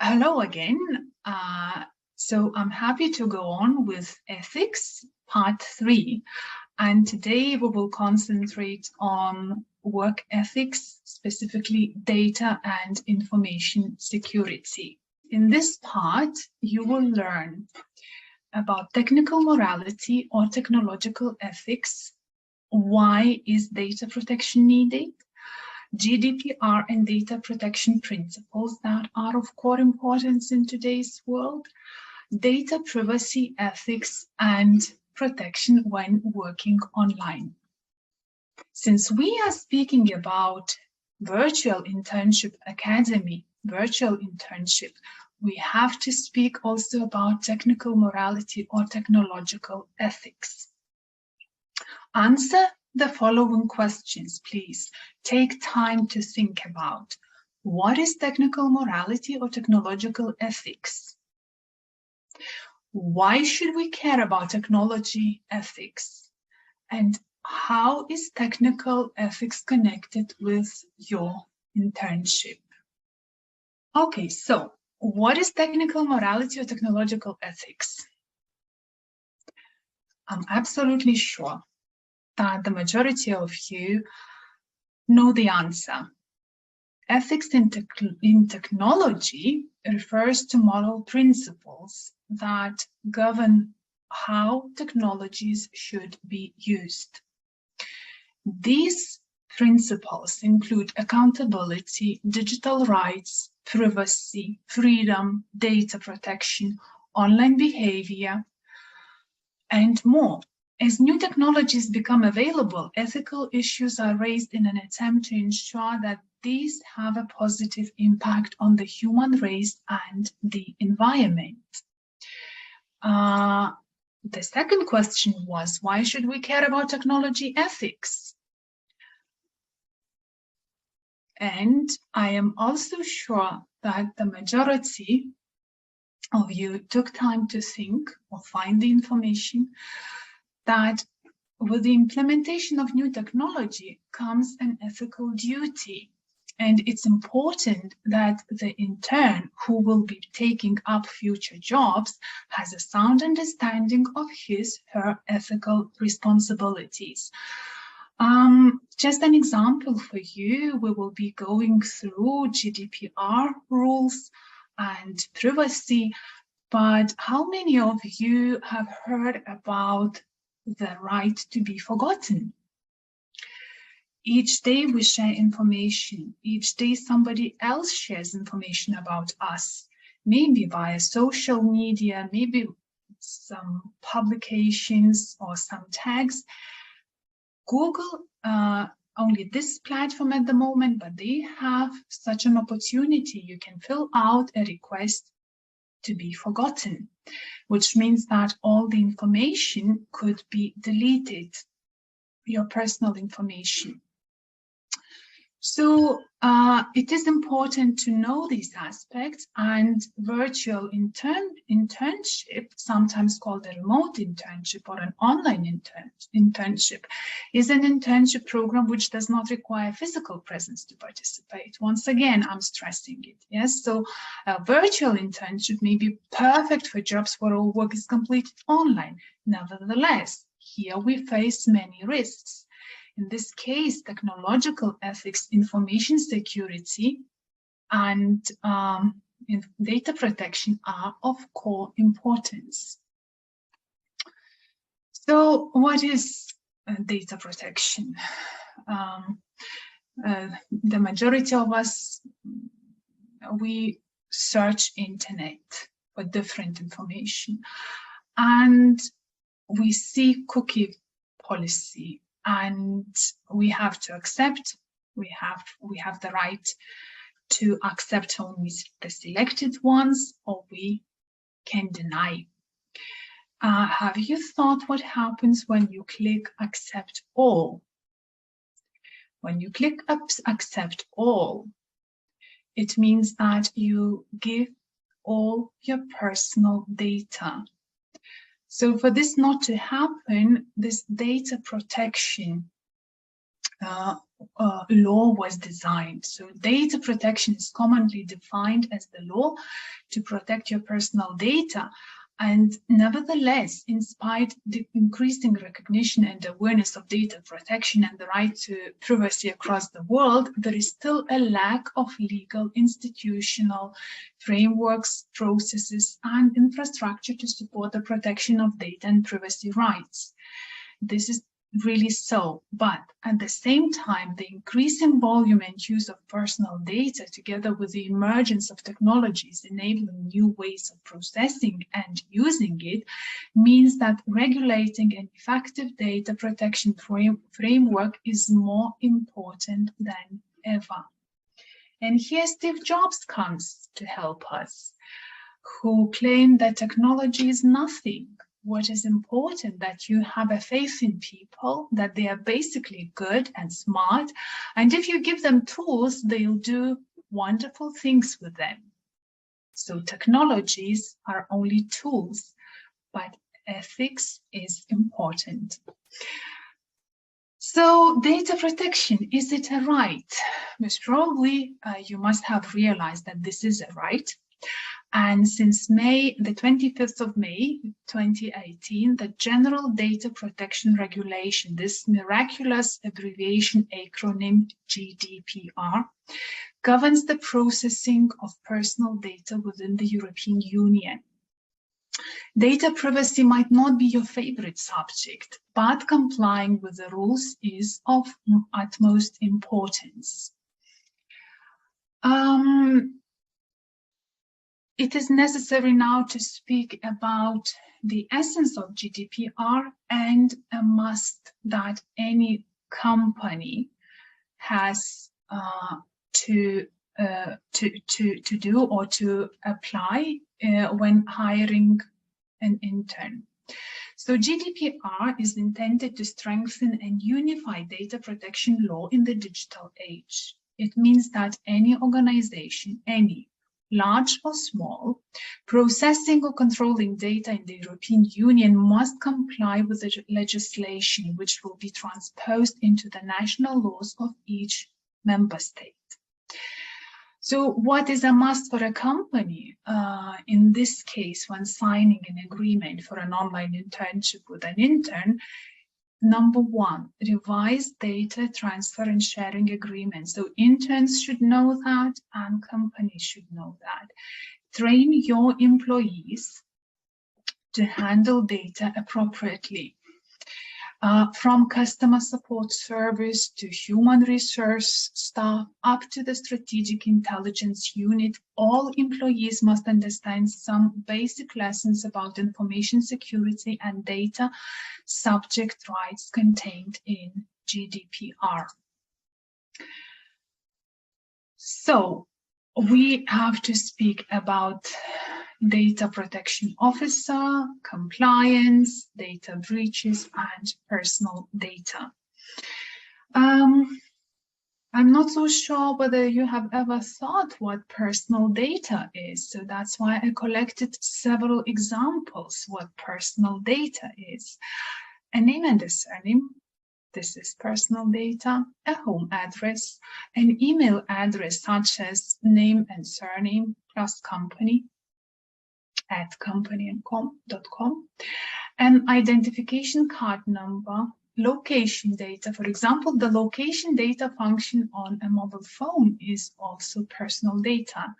Hello again. So I'm happy to go on with ethics, part 3. And today we will concentrate on work ethics, specifically data and information security. In this part, you will learn about technical morality or technological ethics. Why is data protection needed? GDPR and data protection principles that are of core importance in today's world, data privacy ethics and protection when working online. Since we are speaking about virtual internship academy, virtual internship, we have to speak also about technical morality or technological ethics. Answer the following questions, please. Take time to think about what is technical morality or technological ethics? Why should we care about technology ethics? And how is technical ethics connected with your internship? Okay, so what is technical morality or technological ethics? I'm absolutely sure that the majority of you know the answer. Ethics in technology refers to moral principles that govern how technologies should be used. These principles include accountability, digital rights, privacy, freedom, data protection, online behavior, and more. As new technologies become available, ethical issues are raised in an attempt to ensure that these have a positive impact on the human race and the environment. The second question was, why should we care about technology ethics? And I am also sure that the majority of you took time to think or find the information that with the implementation of new technology comes an ethical duty. And it's important that the intern who will be taking up future jobs has a sound understanding of her ethical responsibilities. Just an example for you, we will be going through GDPR rules and privacy, but how many of you have heard about the right to be forgotten? Each day we share information. Each day somebody else shares information about us, maybe via social media, maybe some publications or some tags. Google, only this platform at the moment, but they have such an opportunity. You can fill out a request to be forgotten, which means that all the information could be deleted, your personal information. So it is important to know these aspects, and virtual internship, sometimes called a remote internship or an online internship, is an internship program which does not require physical presence to participate. Once again, I'm stressing it. Yes, so a virtual internship may be perfect for jobs where all work is completed online. Nevertheless, here we face many risks. In this case, technological ethics, information security, and data protection are of core importance. So what is data protection? The majority of us, we search internet for different information, and we see cookie policy, and we have to accept, we have the right to accept only the selected ones, or we can deny. Have you thought what happens when you click accept all? When you click accept all, it means that you give all your personal data. So for this not to happen, this data protection law was designed. So data protection is commonly defined as the law to protect your personal data. And nevertheless, in spite of the increasing recognition and awareness of data protection and the right to privacy across the world, there is still a lack of legal, institutional frameworks, processes, and infrastructure to support the protection of data and privacy rights. This is really so, but at the same time, the increasing volume and use of personal data, together with the emergence of technologies enabling new ways of processing and using it, means that regulating an effective data protection framework is more important than ever. And here Steve Jobs comes to help us, who claimed that technology is nothing. What is important that you have a faith in people, that they are basically good and smart, and if you give them tools, they'll do wonderful things with them. So technologies are only tools, but ethics is important. So data protection, is it a right? Most probably you must have realized that this is a right. And since the 25th of May, 2018, the General Data Protection Regulation, this miraculous abbreviation acronym GDPR, governs the processing of personal data within the European Union. Data privacy might not be your favorite subject, but complying with the rules is of utmost importance. It is necessary now to speak about the essence of GDPR and a must that any company has to do or to apply when hiring an intern. So GDPR is intended to strengthen and unify data protection law in the digital age. It means that any organization, large or small, processing or controlling data in the European Union must comply with the legislation which will be transposed into the national laws of each member state. So what is a must for a company? In this case, when signing an agreement for an online internship with an intern, number one, revised data transfer and sharing agreements. So interns should know that and companies should know that. Train your employees to handle data appropriately. From customer support service to human resource staff up to the strategic intelligence unit, all employees must understand some basic lessons about information security and data subject rights contained in GDPR. So we have to speak about data protection officer, compliance, data breaches, and personal data. I'm not so sure whether you have ever thought what personal data is, so that's why I collected several examples what personal data is. A name and a surname, this is personal data, a home address, an email address such as name and surname plus company @company.com, an identification card number, location data. For example, the location data function on a mobile phone is also personal data.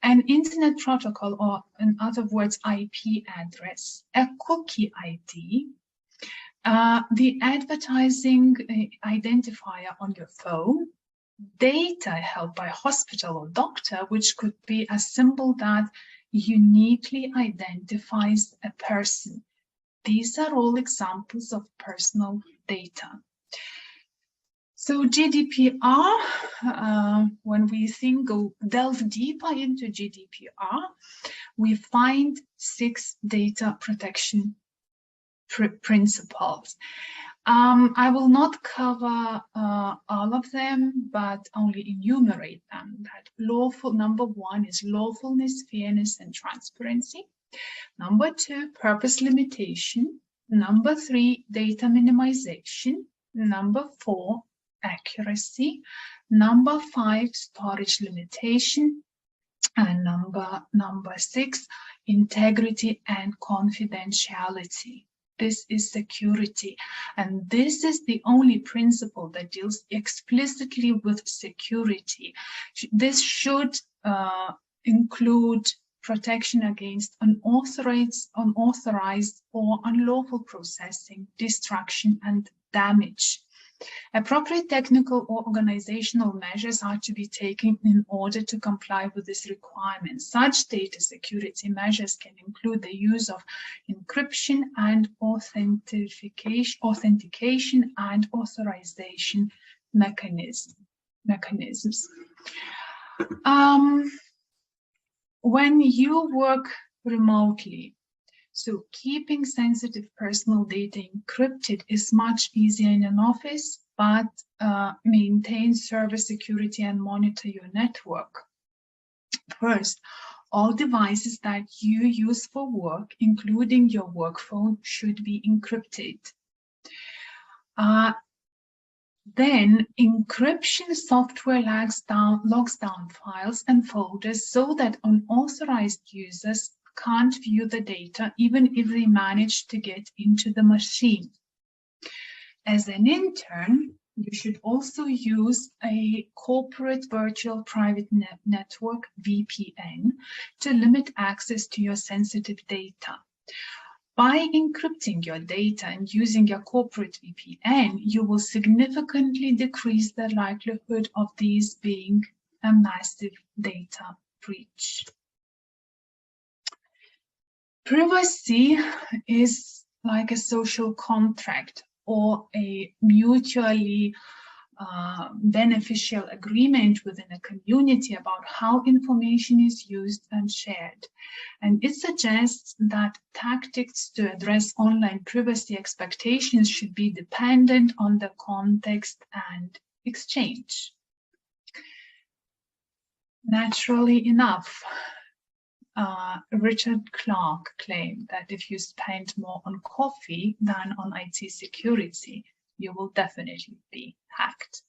An internet protocol, or in other words, IP address, a cookie ID, the advertising identifier on your phone, data held by hospital or doctor, which could be a symbol that uniquely identifies a person. These are all examples of personal data. So GDPR, when we delve deeper into GDPR, we find 6 data protection principles. I will not cover all of them, but only enumerate them. That number 1 is lawfulness, fairness, and transparency. Number 2, purpose limitation. Number 3, data minimization. Number 4, accuracy. Number 5, storage limitation. And number 6, integrity and confidentiality. This is security, and this is the only principle that deals explicitly with security. This should include protection against unauthorized or unlawful processing, destruction, and damage. Appropriate technical or organizational measures are to be taken in order to comply with this requirement. Such data security measures can include the use of encryption and authentication and authorization mechanisms. When you work remotely, so keeping sensitive personal data encrypted is much easier in an office, but maintain server security and monitor your network. First, all devices that you use for work, including your work phone, should be encrypted. Then encryption software logs down files and folders so that unauthorized users can't view the data, even if they manage to get into the machine. As an intern, you should also use a corporate virtual private network, VPN, to limit access to your sensitive data. By encrypting your data and using your corporate VPN, you will significantly decrease the likelihood of these being a massive data breach. Privacy is like a social contract or a mutually beneficial agreement within a community about how information is used and shared. And it suggests that tactics to address online privacy expectations should be dependent on the context and exchange. Naturally enough, Richard Clarke claimed that if you spend more on coffee than on IT security, you will definitely be hacked.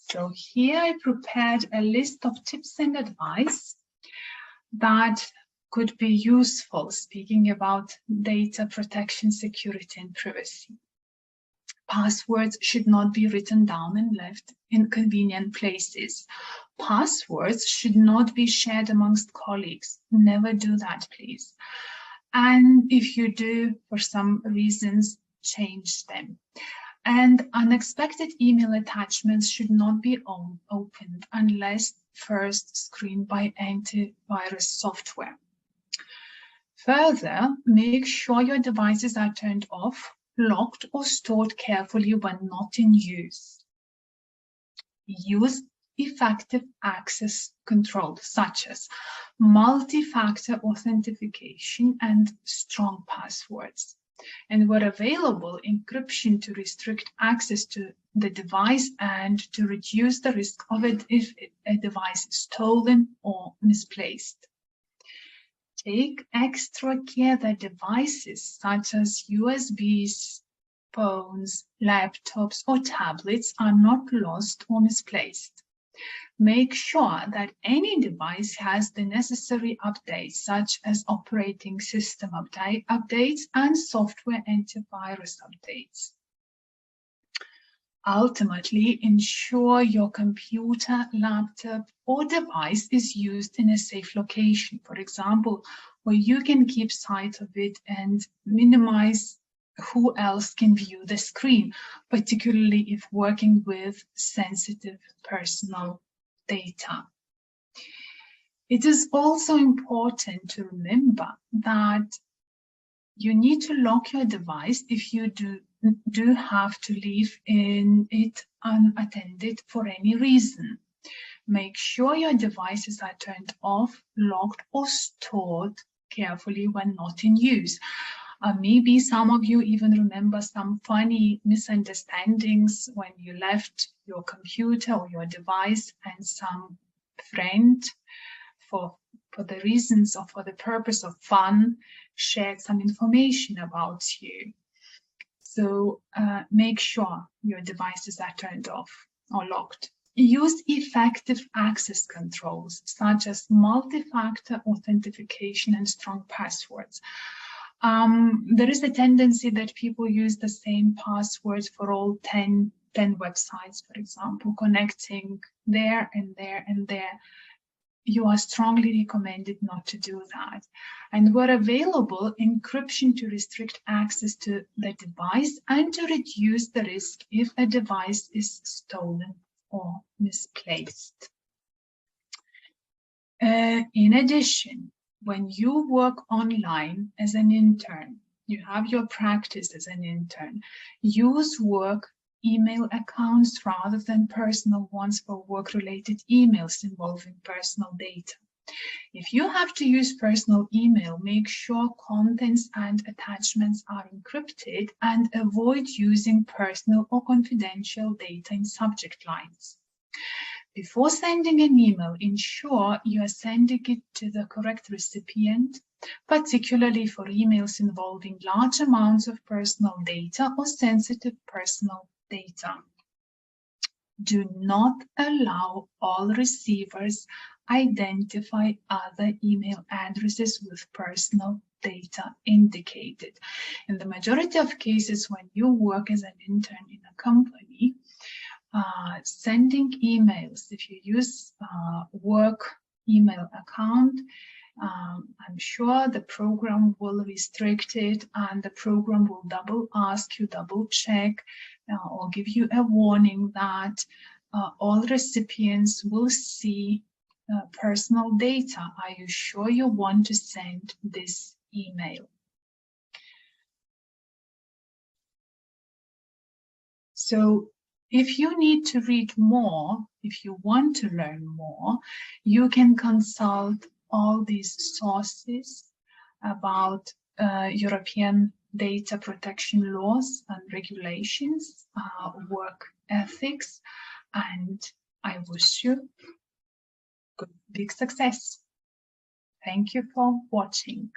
So here I prepared a list of tips and advice that could be useful speaking about data protection, security, and privacy. Passwords should not be written down and left in convenient places. Passwords should not be shared amongst colleagues. Never do that, please. And if you do, for some reasons, change them. And unexpected email attachments should not be opened unless first screened by antivirus software. Further, make sure your devices are turned off, locked, or stored carefully when not in use. Use effective access control, such as multi-factor authentication and strong passwords. And where available, encryption to restrict access to the device and to reduce the risk of it if a device is stolen or misplaced. Take extra care that devices such as USBs, phones, laptops, or tablets are not lost or misplaced. Make sure that any device has the necessary updates, such as operating system updates and software antivirus updates. Ultimately, ensure your computer, laptop, or device is used in a safe location, for example, where you can keep sight of it and minimize who else can view the screen, particularly if working with sensitive personal data. It is also important to remember that you need to lock your device if you do have to leave it unattended for any reason. Make sure your devices are turned off, locked, or stored carefully when not in use. Maybe some of you even remember some funny misunderstandings when you left your computer or your device and some friend, for the reasons or for the purpose of fun, shared some information about you. So make sure your devices are turned off or locked. Use effective access controls, such as multi-factor authentication and strong passwords. There is a tendency that people use the same passwords for all 10 websites, for example, connecting there and there and there. You are strongly recommended not to do that. And where available, encryption to restrict access to the device and to reduce the risk if a device is stolen or misplaced. In addition, when you work online as an intern, you have your practice as an intern, use work email accounts rather than personal ones for work-related emails involving personal data. If you have to use personal email, make sure contents and attachments are encrypted and avoid using personal or confidential data in subject lines. Before sending an email, ensure you are sending it to the correct recipient, particularly for emails involving large amounts of personal data or sensitive personal data. Do not allow all receivers identify other email addresses with personal data indicated. In the majority of cases, when you work as an intern in a company, sending emails, if you use work email account, I'm sure the program will restrict it and the program will double check or give you a warning that all recipients will see personal data. Are you sure you want to send this email? So if you need to read more, if you want to learn more, you can consult all these sources about European data protection laws and regulations, work ethics, and I wish you big success. Thank you for watching.